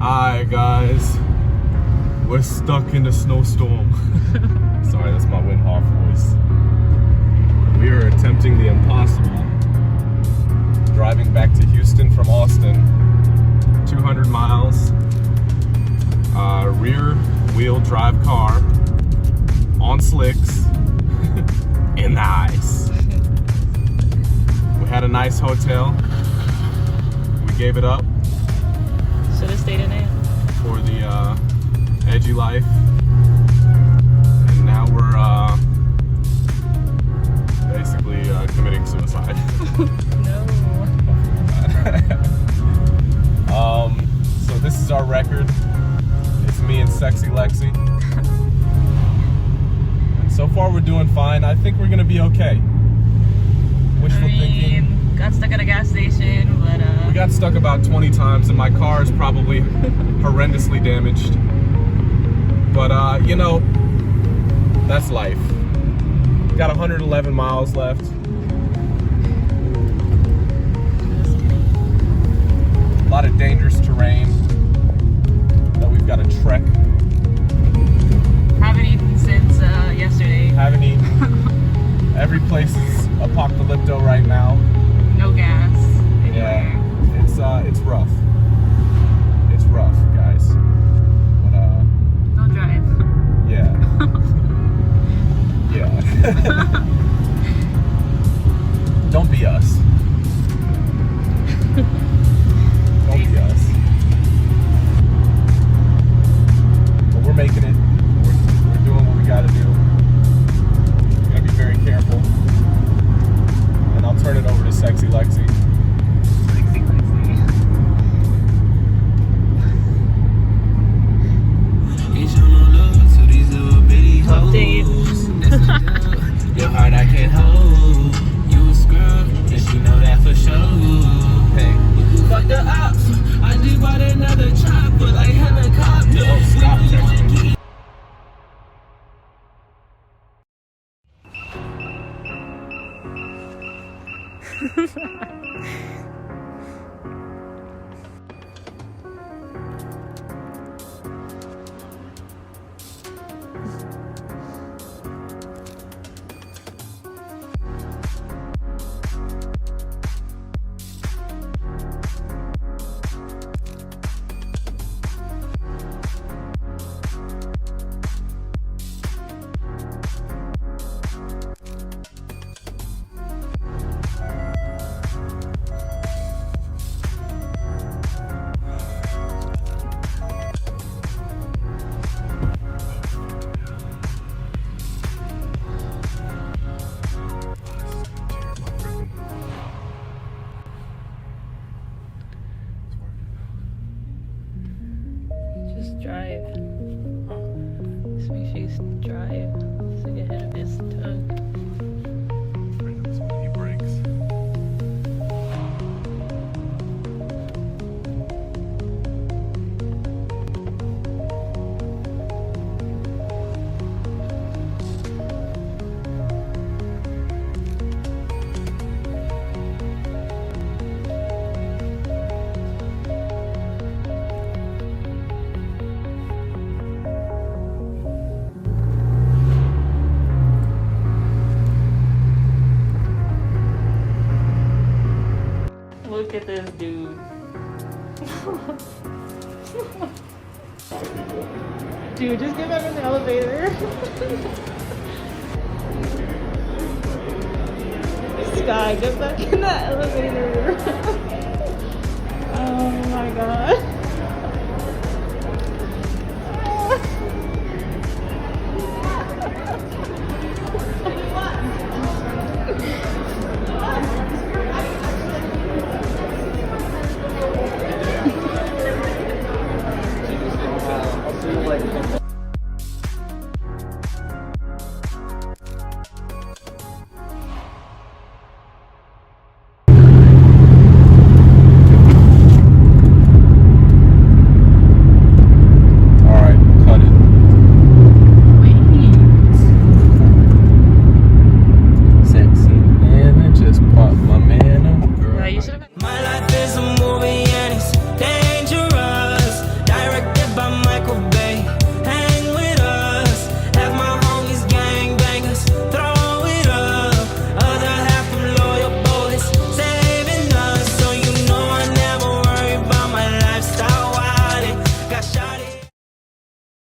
Alright guys, we're stuck in the snowstorm. Sorry, that's my Wim Hof voice. We are attempting the impossible. Driving back to Houston from Austin, 200 miles, rear wheel drive car, on slicks, in the ice. We had a nice hotel. We gave it up. Should have stayed in it. For the edgy life. And now we're basically committing suicide. No. So this is our record. It's me and Sexy Lexi. And so far we're doing fine. I think we're gonna be okay. Wishful thinking. Got stuck at a gas station, but we got stuck about 20 times and my car is probably horrendously damaged. But you know, that's life. Got 111 miles left. A lot of dangerous terrain that we've got to trek. haven't eaten since yesterday. Haven't eaten. Every place is apocalypto right now. No gas. Yeah, it's rough. It's rough, guys. But Don't drive. yeah. Yeah. Don't be us. Don't be us. But we're making it. We're doing what we gotta do. We're gonna be very careful. And I'll turn it over to Sexy Lexi. Sexy Lexi. Update. Your heart I can't hold. You a scrub, and she know that for sure. Hey, fuck the ops. I just bought another chopper like helicopter. Don't stop texting. Just drive. Just make sure you drive so you get ahead of this tug. He breaks. Look at this dude. Dude, just get back in the elevator. Sky, get back in the elevator.